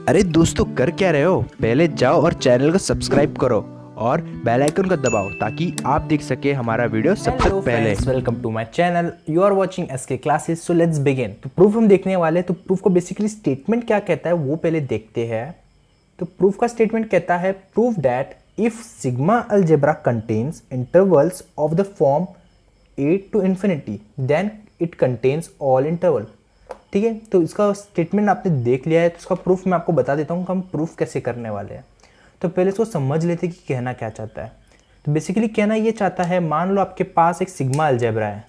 अरे दोस्तों, कर क्या रहे हो? पहले जाओ और चैनल को सब्सक्राइब करो और बेल आइकन को दबाओ ताकि आप देख सके हमारा वीडियो सबसे हेलो पहले। Friends, welcome to my channel. You are watching SK classes. So let's begin. तो प्रूफ हम देखने वाले हैं। तो प्रूफ को बेसिकली स्टेटमेंट क्या कहता है वो पहले देखते हैं। तो प्रूफ का स्टेटमेंट कहता है proof that if sigma algebra contains intervals of the form a to infinity then it contains all interval. ठीक है, तो इसका स्टेटमेंट आपने देख लिया है। तो इसका प्रूफ मैं आपको बता देता हूँ कि हम प्रूफ कैसे करने वाले हैं। तो पहले इसको समझ लेते कि कहना क्या चाहता है। तो बेसिकली कहना ये चाहता है, मान लो आपके पास एक सिग्मा अलजेब्रा है,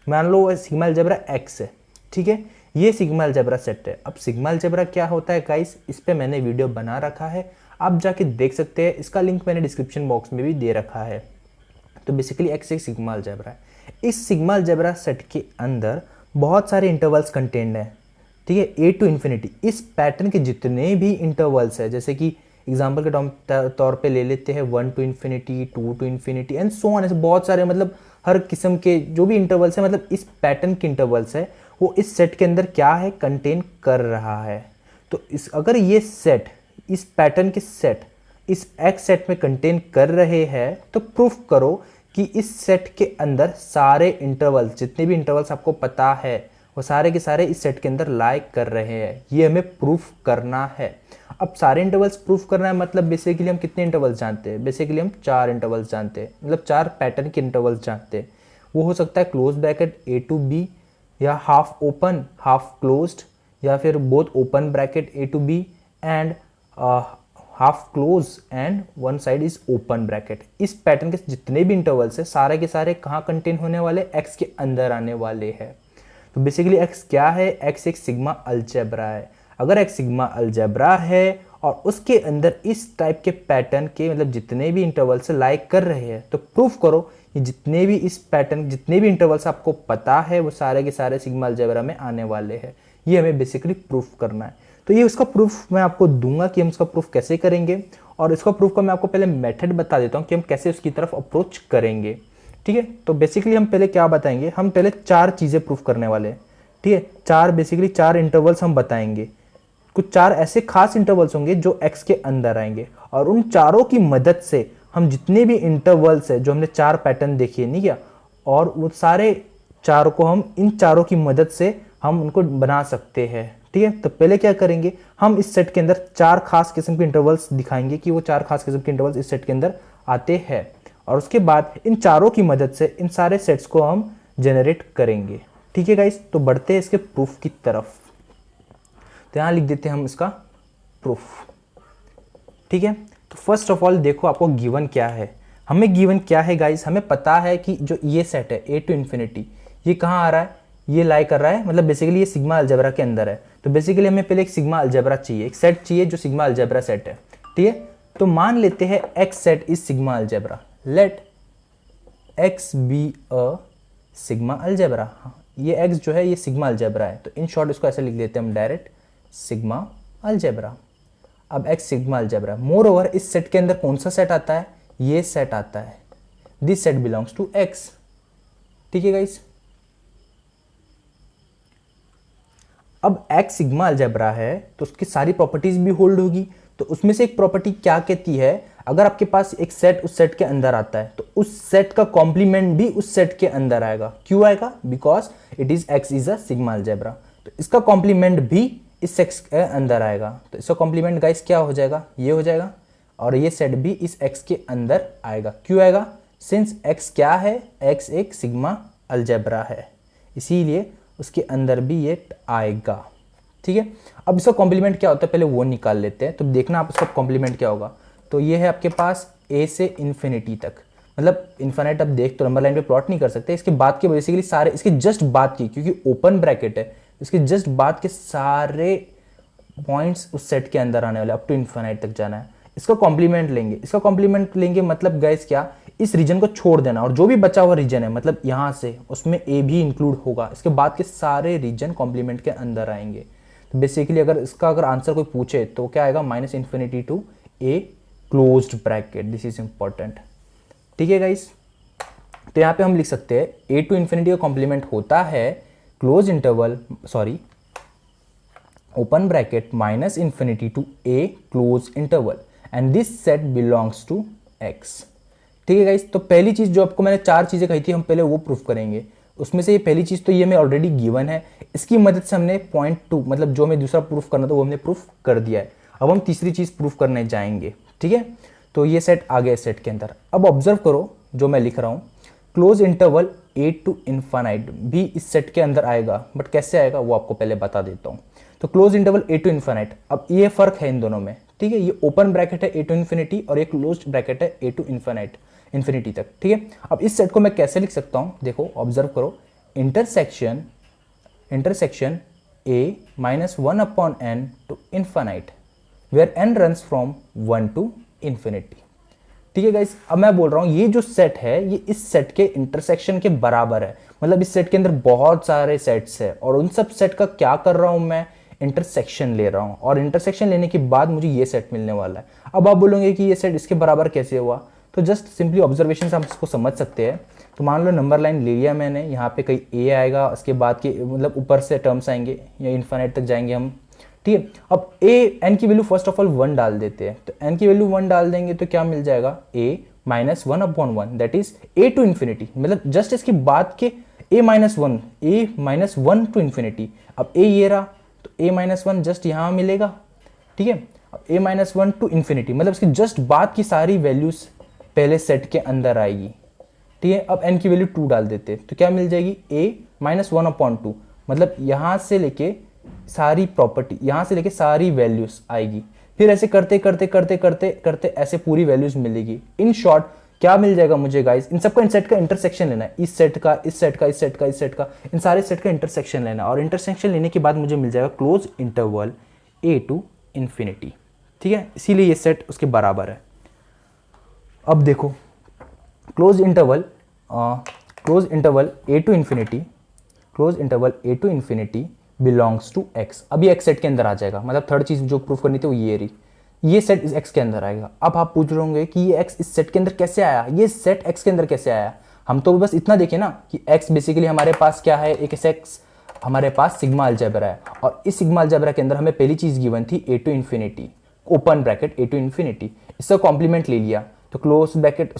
मान लो सिग्मा अलजेब्रा एक्स है। ठीक है, ये सिग्मा अलजेब्रा सेट है। अब सिग्मा अलजेब्रा क्या होता है गाइस, इस पे मैंने वीडियो बना रखा है, आप जाके देख सकते हैं। इसका लिंक मैंने डिस्क्रिप्शन बॉक्स में भी दे रखा है। तो बेसिकली एक्स एक सिग्मा अलजेब्रा है। इस सिग्मा अलजेब्रा सेट के अंदर बहुत सारे इंटरवल्स कंटेन्ड हैं। ठीक है, ए टू इन्फिनिटी। इस पैटर्न के जितने भी इंटरवल्स है, जैसे कि एग्जाम्पल के तौर पे ले लेते हैं 1 to infinity, 2 to infinity and so on. ऐसे बहुत सारे, मतलब हर किस्म के जो भी इंटरवल्स है, मतलब इस पैटर्न के इंटरवल्स है, वो इस सेट के अंदर क्या है, कंटेन कर रहा है। तो अगर ये सेट, इस पैटर्न के सेट इस एक्स सेट में कंटेन कर रहे हैं, तो प्रूफ करो कि इस सेट के अंदर सारे इंटरवल्स, जितने भी इंटरवल्स आपको पता है, वो सारे के सारे इस सेट के अंदर लाई कर रहे हैं। ये हमें प्रूफ करना है। अब सारे इंटरवल्स प्रूफ करना है, मतलब बेसिकली हम कितने इंटरवल्स जानते हैं? बेसिकली हम 4 इंटरवल्स जानते हैं, मतलब 4 पैटर्न के इंटरवल्स जानते हैं। वो हो सकता है close bracket A to B, या हाफ ओपन हाफ क्लोज्ड, या फिर both open bracket A to B and half close and one side is open bracket. इस पैटर्न के जितने भी इंटरवल्स है, सारे के सारे कहाँ कंटेन होने वाले? एक्स के अंदर आने वाले हैं। तो बेसिकली एक्स क्या है? एक्स एक सिग्मा अलजेब्रा है। अगर एक्स सिग्मा अलजेब्रा है और उसके अंदर इस टाइप के पैटर्न के, मतलब जितने भी इंटरवल्स लाइक कर रहे हैं, तो प्रूफ करो ये जितने भी इस पैटर्न, जितने भी इंटरवल्स आपको पता है, वो सारे के सारे सिग्मा अलजेब्रा में आने वाले हैं। ये हमें बेसिकली प्रूफ करना है। तो ये उसका प्रूफ मैं आपको दूंगा कि हम इसका प्रूफ कैसे करेंगे, और इसका प्रूफ का मैं आपको पहले मेथड बता देता हूँ कि हम कैसे उसकी तरफ अप्रोच करेंगे। ठीक है, तो बेसिकली हम पहले क्या बताएंगे, हम पहले 4 चीज़ें प्रूफ करने वाले हैं। ठीक है, 4 इंटरवल्स हम बताएंगे। कुछ 4 ऐसे खास इंटरवल्स होंगे जो एक्स के अंदर आएंगे, और उन चारों की मदद से हम जितने भी इंटरवल्स है, जो हमने 4 पैटर्न देखे नहीं क्या, और वो सारे 4 को हम इन चारों की मदद से हम उनको बना सकते हैं। ठीक है, तो पहले क्या करेंगे, हम इस सेट के अंदर 4 खास किस्म के इंटरवल्स दिखाएंगे कि वो 4 खास किस्म के इंटरवल्स इस सेट के अंदर आते हैं, और उसके बाद इन चारों की मदद से इन सारे सेट्स को हम जनरेट करेंगे। ठीक है गाइस, तो बढ़ते हैं इसके प्रूफ की तरफ। तो यहाँ लिख देते हैं हम इसका प्रूफ। ठीक है, तो फर्स्ट ऑफ ऑल देखो आपको गिवन क्या है। हमें गिवन क्या है गाइस, हमें पता है कि जो ये सेट है ए टू इन्फिनिटी, ये कहाँ आ रहा है? ये लाई कर रहा है, मतलब बेसिकली ये सिग्मा अलजेब्रा के अंदर है। तो बेसिकली हमें पहले एक सिग्मा अलजेब्रा चाहिए, एक सेट चाहिए जो सिग्मा अलजेब्रा सेट है। ठीक है, तो मान लेते हैं X set is sigma algebra. Let X be a sigma algebra. ये एक्स जो है ये सिग्मा अलजेब्रा है, तो इन शॉर्ट इसको ऐसे लिख देते हैं हम डायरेक्ट, सिग्मा अलजेब्रा। अब x sigma algebra, more over इस सेट के अंदर कौन सा सेट आता है? ये सेट आता है, this set belongs to X. ठीक है गाइस, अब एक्स सिग्मा अलजेब्रा है तो उसकी सारी प्रॉपर्टीज भी होल्ड होगी। तो उसमें से एक प्रॉपर्टी क्या कहती है, अगर आपके पास एक सेट उस सेट के अंदर आता है, तो उस सेट का कॉम्प्लीमेंट भी उस सेट के अंदर आएगा। क्यों आएगा? Because it is x is a sigma algebra. तो इसका कॉम्प्लीमेंट भी इस सेट के अंदर आएगा। तो इसका कॉम्प्लीमेंट गाइस क्या हो जाएगा? ये हो जाएगा, और ये सेट भी इस एक्स के अंदर आएगा। क्यों आएगा? सिंस एक्स क्या है? एक्स एक सिग्मा अलजेब्रा है, इसीलिए उसके अंदर भी ये आएगा। ठीक है, अब इसका कॉम्प्लीमेंट क्या होता है पहले वो निकाल लेते हैं। तो देखना आप इसका कॉम्प्लीमेंट क्या होगा। तो ये है आपके पास ए से इन्फिनिटी तक, मतलब इन्फिनिट अब देख तो नंबर लाइन पे प्लॉट नहीं कर सकते। इसके बाद के बेसिकली सारे, इसके जस्ट बाद की, क्योंकि ओपन ब्रैकेट है, इसके जस्ट बाद के सारे पॉइंट्स उस सेट के अंदर आने वाले, अप टू इन्फिनिट तक जाना है। इसका कॉम्प्लीमेंट लेंगे। इसका कॉम्प्लीमेंट लेंगे मतलब गाइस क्या, इस रीजन को छोड़ देना, और जो भी बचा हुआ रीजन है, मतलब यहां से, उसमें ए भी इंक्लूड होगा। इसके बाद के सारे रीजन कॉम्प्लीमेंट के अंदर आएंगे। तो बेसिकली अगर इसका आंसर कोई पूछे तो क्या आएगा? Minus infinity to A closed bracket. This is important. ठीक है गाइस, तो यहाँ पे हम लिख सकते हैं ए टू इन्फिनिटी का कॉम्प्लीमेंट होता है close interval, sorry open bracket minus infinity to A close interval and this set belongs to X. ठीक है गाइस, तो पहली चीज जो आपको मैंने 4 चीजें कही थी हम पहले वो प्रूफ करेंगे। उसमें से ये पहली चीज तो ये हमें ऑलरेडी गिवन है, इसकी मदद से हमने पॉइंट 2 मतलब जो हमें दूसरा प्रूफ करना था वो हमने प्रूफ कर दिया है। अब हम तीसरी चीज प्रूफ करने जाएंगे। ठीक है, तो ये सेट आ गया सेट के अंदर। अब ऑब्जर्व करो जो मैं लिख रहा हूँ, close interval A to infinite भी इस सेट के अंदर आएगा, बट कैसे आएगा वो आपको पहले बता देता हूँ। तो close interval A to infinite, अब ये फर्क है इन दोनों में। ठीक है, ये ओपन ब्रैकेट है ए टू इन्फिनिटी और ये क्लोज्ड ब्रैकेट है ए टू इन्फानाइट, इन्फिनिटी तक। ठीक है, अब इस सेट को मैं कैसे लिख सकता हूँ, देखो ऑब्जर्व करो, intersection A minus 1 upon N to infinite where N runs from 1 to infinity. ठीक है गाइस, अब मैं बोल रहा हूँ ये जो सेट है ये इस सेट के इंटरसेक्शन के बराबर है। मतलब इस सेट के अंदर बहुत सारे सेट्स है और उन सब सेट का क्या कर रहा हूँ मैं, इंटरसेक्शन ले रहा हूँ, और इंटरसेक्शन लेने के बाद मुझे ये सेट मिलने वाला है। अब आप बोलोगे कि ये सेट इसके बराबर कैसे हुआ, तो जस्ट सिंपली ऑब्जर्वेशन से हम इसको समझ सकते हैं। तो मान लो नंबर लाइन ले लिया मैंने, यहाँ पे कहीं ए आएगा, उसके बाद के मतलब ऊपर से टर्म्स आएंगे या इन्फाइनाइट तक जाएंगे हम। ठीक है, अब ए एन की वैल्यू फर्स्ट ऑफ ऑल 1 डाल देते हैं, तो एन की वैल्यू 1 डाल देंगे तो क्या मिल जाएगा, A minus 1 upon 1 that is A to infinity. मतलब जस्ट इसके बाद के ए माइनस 1 टू इन्फिनिटी। अब ए ये रहा तो ए माइनस 1 जस्ट यहाँ मिलेगा। ठीक है, अब ए माइनस 1 टू इन्फिनिटी मतलब इसके जस्ट बाद की सारी वैल्यूज पहले सेट के अंदर आएगी। ठीक है, अब एन की वैल्यू 2 डाल देते तो क्या मिल जाएगी, ए माइनस 1 अपॉन 2 मतलब यहाँ से लेके सारी प्रॉपर्टी, यहाँ से लेके सारी वैल्यूज आएगी। फिर ऐसे करते करते करते करते करते ऐसे पूरी वैल्यूज मिलेगी। इन शॉर्ट क्या मिल जाएगा मुझे गाइस, इन सबका इन सेट का इंटरसेक्शन लेना है, इस सेट का इस सेट का इस सेट का इस सेट का, इन सारे सेट का इंटरसेक्शन लेना है, और इंटरसेक्शन लेने के बाद मुझे मिल जाएगा close interval A to infinity. ठीक है, इसीलिए ये सेट उसके बराबर है। अब देखो close interval A to infinity belongs to X. अभी एक्स सेट के अंदर आ जाएगा, मतलब थर्ड चीज जो प्रूफ करनी थी वो ये रही, ये सेट इस एक्स के अंदर आएगा। अब आप पूछ रहे होंगे कि ये एक्स इस सेट के अंदर कैसे आया, ये सेट एक्स के अंदर कैसे आया। हम तो बस इतना देखें ना कि एक्स बेसिकली हमारे पास क्या है, एक एक्स हमारे पास सिग्मा अलजेब्रा है, और इस सिग्मा अलजेब्रा के अंदर हमें पहली चीज गिवन थी A to infinity, open bracket A to infinity, इसका कॉम्प्लीमेंट ले लिया तो क्लोज ब्रैकेट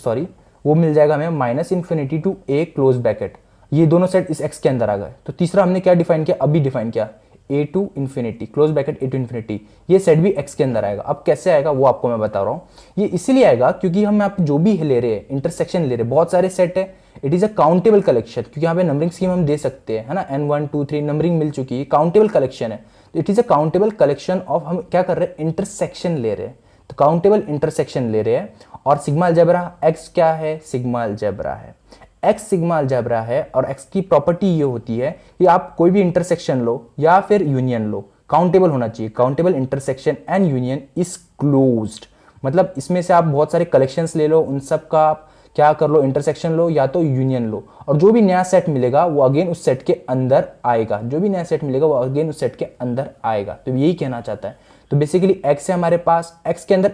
वो मिल जाएगा हमें minus infinity to A close bracket. ये दोनों सेट इस एक्स के अंदर आ गए। तो तीसरा हमने क्या डिफाइन किया, अभी डिफाइन किया, A to infinity close bracket A to infinity, ये सेट भी एक्स के अंदर आएगा। अब कैसे आएगा वो आपको मैं बता रहा हूँ। ये इसलिए आएगा क्योंकि हम यहाँ पे जो भी ले रहे हैं इंटरसेक्शन ले रहे हैं, बहुत सारे सेट है, it is a countable collection, क्योंकि यहाँ पे नंबरिंग स्कीम हम दे सकते हैं, है ना, n 1 2 3 नंबरिंग मिल चुकी है, काउंटेबल कलेक्शन है। तो it is a countable collection of, हम क्या कर रहे हैं, इंटरसेक्शन ले रहे हैं, तो काउंटेबल इंटरसेक्शन ले रहे हैं। और सिग्मा अलजेब्रा एक्स क्या है, सिग्मा अलजेब्रा है, एक्स सिग्मा अलजेब्रा है, और एक्स की प्रॉपर्टी ये होती है कि आप कोई भी इंटरसेक्शन लो या फिर यूनियन लो, काउंटेबल होना चाहिए। Countable intersection and union is closed, मतलब इसमें से आप बहुत सारे कलेक्शंस ले लो, उन सब का आप क्या कर लो, इंटरसेक्शन लो या तो यूनियन लो, और जो भी नया सेट मिलेगा वो अगेन उस सेट के अंदर आएगा, जो भी नया सेट मिलेगा वो अगेन उस सेट के अंदर आएगा। तो यही कहना चाहता है। तो बेसिकली एक्स है हमारे पास, एक्स के अंदर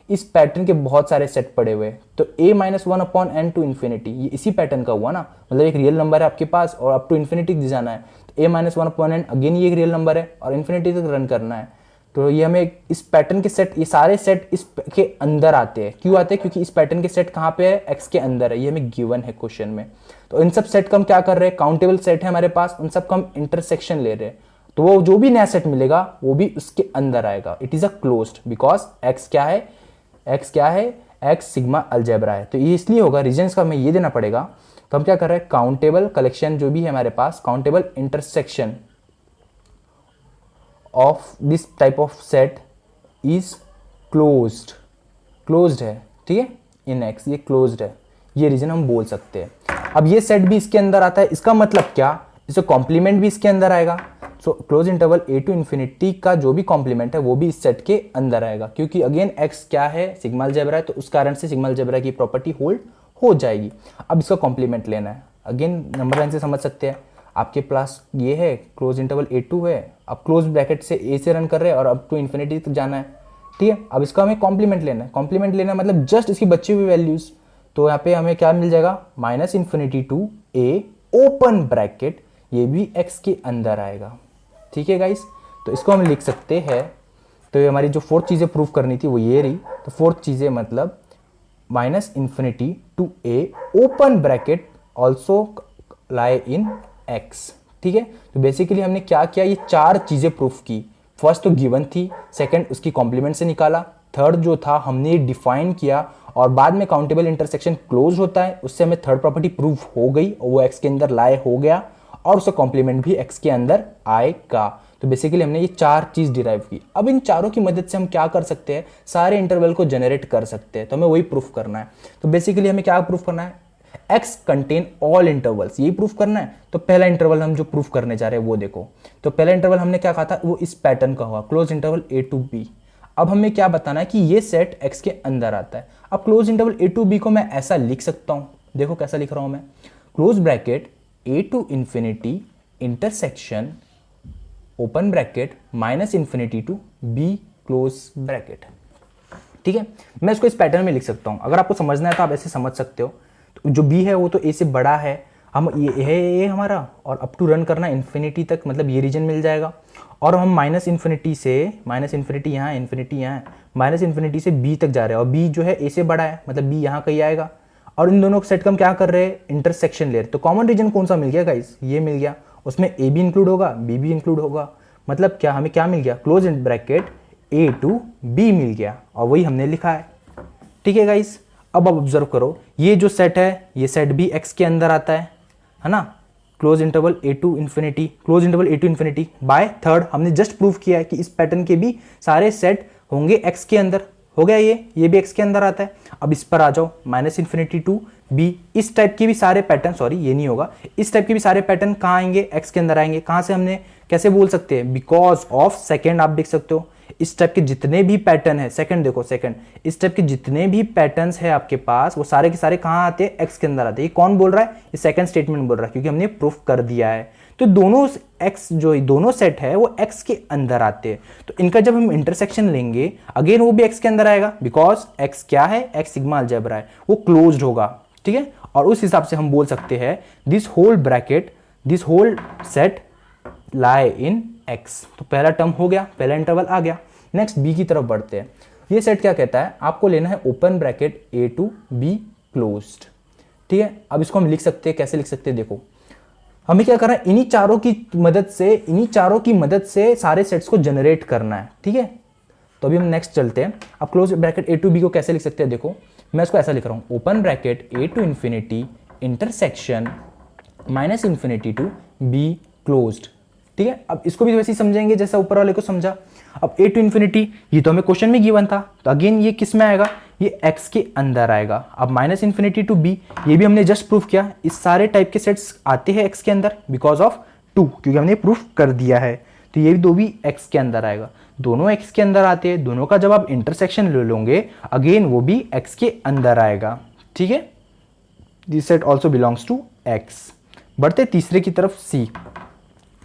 इस पैटर्न के बहुत सारे सेट पड़े हुए। तो a minus 1 upon N to infinity, ये इसी पैटर्न का हुआ ना, मतलब एक रियल नंबर है आपके पास और अप टू इन्फिनिटी जाना है, तो a minus 1 upon N again ये एक रियल नंबर है और इन्फिनिटी तक रन करना है। तो ये हमें इस पैटर्न के सेट, ये सारे सेट इस के अंदर आते हैं। क्यों आते हैं, क्योंकि इस पैटर्न के सेट कहाँ पे है, एक्स के अंदर है, ये हमें गिवन है क्वेश्चन में। तो इन सब सेट का हम क्या कर रहे हैं, काउंटेबल सेट है हमारे पास, उन सब का हम इंटरसेक्शन ले रहे हैं, तो वो जो भी नया सेट मिलेगा वो भी उसके अंदर आएगा। It is a closed because x क्या है, एक्स सिग्मा अलजेब्रा है। तो ये इसलिए होगा, रीजन का हमें ये देना पड़ेगा। तो हम क्या कर रहे हैं, काउंटेबल कलेक्शन जो भी है हमारे पास, countable intersection of this type of set is closed है। ठीक है, इन एक्स ये क्लोज्ड है, ये रीजन हम बोल सकते हैं। अब ये सेट भी इसके अंदर आता है, इसका मतलब क्या, इसका कॉम्प्लीमेंट भी इसके अंदर आएगा। So close interval A to infinity का जो भी कॉम्प्लीमेंट है वो भी इस सेट के अंदर आएगा, क्योंकि अगेन एक्स क्या है, सिग्मा अलजेब्रा है, तो उस कारण से सिग्मा अलजेब्रा की प्रॉपर्टी होल्ड हो जाएगी। अब इसका कॉम्प्लीमेंट लेना है, अगेन नंबर लाइन से समझ सकते हैं। आपके पास ये है क्लोज इंटरवल ए टू है, अब क्लोज ब्रैकेट से ए से रन कर रहे हैं और अब टू इन्फिनिटी तक जाना है। ठीक है, अब इसका हमें कॉम्प्लीमेंट लेना है। कॉम्प्लीमेंट लेना है मतलब जस्ट इसकी बची हुई वैल्यूज, तो यहाँ पे हमें क्या मिल जाएगा, minus infinity to A open bracket, ये भी एक्स के अंदर आएगा। ठीक है गाइस, तो इसको हम लिख सकते हैं। तो ये हमारी जो फोर्थ चीज़ें प्रूव करनी थी वो ये रही। तो फोर्थ चीज़ें मतलब minus infinity to A open bracket also lie in X. ठीक है, तो बेसिकली हमने क्या किया, ये 4 चीज़ें प्रूफ की। फर्स्ट तो गिवन थी, सेकंड उसकी कॉम्प्लीमेंट से निकाला, थर्ड जो था हमने डिफाइन किया, और बाद में काउंटेबल इंटरसेक्शन क्लोज होता है, उससे हमें थर्ड प्रॉपर्टी प्रूफ हो गई और वो एक्स के अंदर लाए हो गया, और उसका कॉम्प्लीमेंट भी एक्स के अंदर आएगा। तो बेसिकली हमने ये 4 चीज डिराइव की। अब इन चारों की मदद से हम क्या कर सकते हैं, सारे इंटरवल को जनरेट कर सकते हैं। तो हमें वही प्रूफ करना है। तो बेसिकली हमें क्या प्रूफ करना है, एक्स कंटेन ऑल इंटरवल्स, यही प्रूफ करना है। तो पहला इंटरवल हम जो प्रूफ करने जा रहे हैं वो देखो। तो पहला इंटरवल हमने क्या कहा था, वो इस पैटर्न का हुआ, close interval A to B. अब हमें क्या बताना है कि ये सेट एक्स के अंदर आता है। अब close interval A to B को मैं ऐसा लिख सकता हूं, देखो कैसा लिख रहा हूं मैं, close bracket A to infinity intersection open bracket minus infinity to B close bracket. ठीक है, मैं इसको इस पैटर्न में लिख सकता हूं। अगर आपको समझना है तो आप ऐसे समझ सकते हो। तो जो बी है वो तो ए से बड़ा है, हम ये है ए हमारा, और अप टू रन करना इन्फिनिटी तक, मतलब ये रीजन मिल जाएगा। और हम माइनस इन्फिनिटी यहाँ, इन्फिनिटी यहाँ, माइनस इन्फिनिटी से बी तक जा रहे हैं, और बी जो है ए से बड़ा है, मतलब बी यहाँ कहीं आएगा। और इन दोनों सेट का हम क्या कर रहे हैं, इंटरसेक्शन ले रहे। तो कॉमन रीजन कौन सा मिल गया गाइस, ये मिल गया। उसमें ए भी इंक्लूड होगा, बी भी इंक्लूड होगा, मतलब क्या हमें क्या मिल गया, close bracket A to B मिल गया, और वही हमने लिखा है। ठीक है गाइस, अब आप ऑब्जर्व करो, ये जो सेट है ये सेट भी एक्स के अंदर आता है ना। Close interval A to infinity, close interval A to infinity by third हमने जस्ट प्रूव किया है कि इस पैटर्न के भी सारे सेट होंगे एक्स के अंदर। हो गया, ये भी एक्स के अंदर आता है। अब इस पर आ जाओ, माइनस इन्फिनिटी टू बी, इस टाइप के भी सारे पैटर्न, सॉरी ये नहीं होगा, इस टाइप के भी सारे पैटर्न कहाँ आएंगे, एक्स के अंदर आएंगे। कहाँ से, हमने कैसे बोल सकते हैं, बिकॉज ऑफ सेकेंड। आप देख सकते हो इस टाइप के जितने भी पैटर्न है, सेकंड देखो, सेकंड इस टाइप के जितने भी पैटर्न्स है आपके पास, वो सारे के सारे कहाँ आते हैं, एक्स के अंदर आते हैं। ये कौन बोल रहा है, ये सेकंड स्टेटमेंट बोल रहा है, क्योंकि हमने प्रूफ कर दिया है। तो दोनों एक्स जो दोनों सेट है वो एक्स के अंदर आते हैं। तो इनका जब हम इंटरसेक्शन लेंगे अगेन वो भी एक्स के अंदर आएगा, बिकॉज एक्स क्या है, एक्स सिग्मा अलजेब्रा है, वो क्लोज्ड होगा। ठीक है, और उस हिसाब से हम बोल सकते हैं this whole bracket, this whole set lie in X. तो पहला टर्म हो गया, पहला इंटरवल आ गया। नेक्स्ट बी की तरफ बढ़ते हैं। ये सेट क्या कहता है, आपको लेना है open bracket A to B closed. ठीक है, अब इसको हम लिख सकते हैं, कैसे लिख सकते हैं, देखो हमें क्या करना है, इन्हीं चारों की मदद से सारे सेट्स को जनरेट करना है। ठीक है, तो अभी हम नेक्स्ट चलते हैं। अब close bracket A to B को कैसे लिख सकते हैं, देखो मैं इसको ऐसा लिख रहा हूं, open bracket A to infinity intersection minus infinity to B closed. ठीक है, अब इसको भी वैसे ही समझेंगे जैसा ऊपर वाले को समझा। अब ए टू इंफिनिटी ये तो हमें क्वेश्चन में गिवन था, तो अगेन ये किस में आएगा, ये एक्स के अंदर आएगा। अब माइनस इंफिनिटी टू बी, ये भी हमने जस्ट प्रूफ किया, इस सारे टाइप के सेट्स आते हैं एक्स के अंदर बिकॉज ऑफ 2, क्योंकि हमने प्रूफ कर दिया है। तो ये भी दो भी एक्स के अंदर आएगा, दोनों एक्स के अंदर आते हैं, दोनों का जब आप इंटरसेक्शन ले लोगे अगेन वो भी एक्स के अंदर आएगा। ठीक है, this set also belongs to X. बढ़ते तीसरे की तरफ, सी।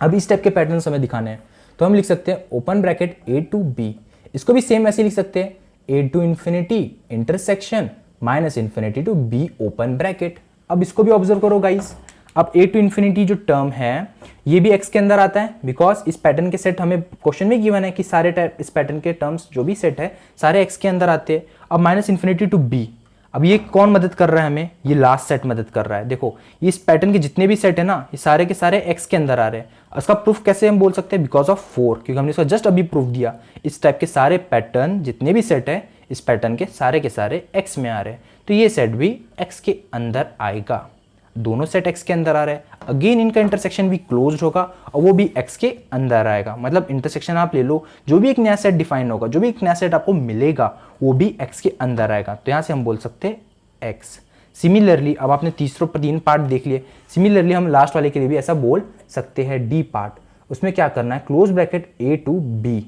अब इस टाइप के पैटर्न हमें दिखाने हैं, तो हम लिख सकते हैं open bracket A to B, इसको भी सेम ऐसे लिख सकते हैं, A to infinity intersection minus infinity to B open bracket. अब इसको भी ऑब्जर्व करो गाइस, अब ए टू इंफिनिटी जो टर्म है ये भी एक्स के अंदर आता है, बिकॉज इस पैटर्न के सेट हमें क्वेश्चन में गिवन है कि सारे टाइप इस पैटर्न के टर्म्स जो भी सेट है सारे एक्स के अंदर आते हैं। अब माइनस इंफिनिटी टू बी, अब ये कौन मदद कर रहा है हमें, ये लास्ट सेट मदद कर रहा है। देखो ये इस पैटर्न के जितने भी सेट है ना, ये सारे के सारे एक्स के अंदर आ रहे हैं। इसका प्रूफ कैसे हम बोल सकते हैं, बिकॉज ऑफ 4, क्योंकि हमने इसका जस्ट अभी प्रूफ दिया। इस टाइप के सारे पैटर्न जितने भी सेट है इस पैटर्न के सारे एक्स में आ रहे हैं, तो ये सेट भी एक्स के अंदर आएगा। दोनों सेट एक्स के अंदर आ रहे हैं, अगेन इनका इंटरसेक्शन भी क्लोज्ड होगा और वो भी एक्स के अंदर आएगा। मतलब इंटरसेक्शन आप ले लो, जो भी एक नया सेट डिफाइन होगा, जो भी एक नया सेट आपको मिलेगा वो भी एक्स के अंदर आएगा। तो यहाँ से हम बोल सकते हैं एक्स। सिमिलरली अब आपने तीन पार्ट देख लिए, सिमिलरली हम लास्ट वाले के लिए भी ऐसा बोल सकते हैं, डी पार्ट। उसमें क्या करना है, close bracket A to B,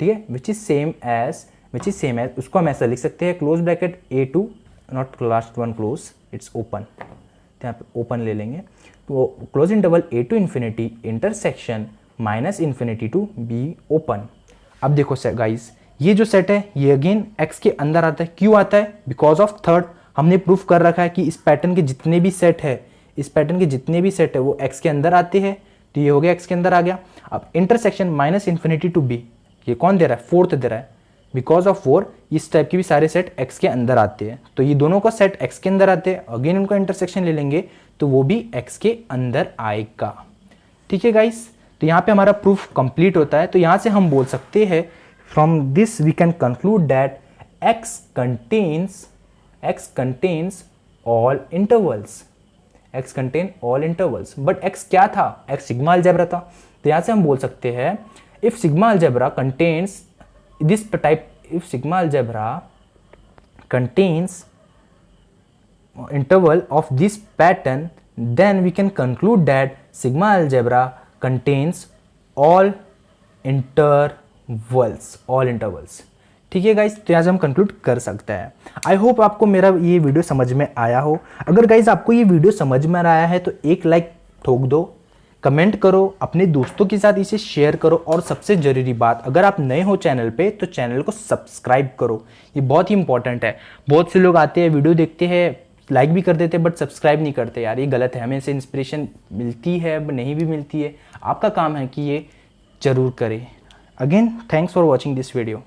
ठीक है, विच इज सेम एज उसको हम ऐसा लिख सकते हैं, close bracket A to, not last one close, it's open, यहाँ पे ओपन ले लेंगे। तो close interval A to infinity intersection minus infinity to B open. अब देखो गाइस, ये जो सेट है ये अगेन एक्स के अंदर आता है। क्यों आता है, बिकॉज ऑफ थर्ड। हमने प्रूफ कर रखा है कि इस पैटर्न के जितने भी सेट है वो एक्स के अंदर आते हैं। तो ये हो गया x के अंदर आ गया। अब intersection minus infinity to b, ये कौन दे रहा है, फोर्थ दे रहा है। बिकॉज ऑफ 4 इस टाइप के भी सारे सेट x के अंदर आते हैं, तो ये दोनों का सेट x के अंदर आते हैं, अगेन उनका इंटरसेक्शन ले लेंगे तो वो भी x के अंदर आएगा। ठीक है गाइस, तो यहाँ पे हमारा प्रूफ कंप्लीट होता है। तो यहाँ से हम बोल सकते हैं from this we can conclude that x contains all intervals, x contain all intervals, but x क्या था, x सिग्मा अलजेब्रा था। तो यहाँ से हम बोल सकते हैं if sigma algebra contains this type, if sigma algebra contains interval of this pattern, then we can conclude that sigma algebra contains all intervals। ठीक है गाइज, तो यहाँ से हम कंक्लूड कर सकते हैं। आई होप आपको मेरा ये वीडियो समझ में आया हो। अगर गाइज आपको ये वीडियो समझ में आया है तो एक लाइक ठोक दो, कमेंट करो, अपने दोस्तों के साथ इसे शेयर करो, और सबसे ज़रूरी बात, अगर आप नए हो चैनल पे तो चैनल को सब्सक्राइब करो, ये बहुत ही इंपॉर्टेंट है। बहुत से लोग आते हैं, वीडियो देखते हैं, लाइक भी कर देते हैं बट सब्सक्राइब नहीं करते। यार ये गलत है, हमें से इंस्पिरेशन मिलती है नहीं भी मिलती है, आपका काम है कि ये ज़रूर करें। Again thanks for watching this video.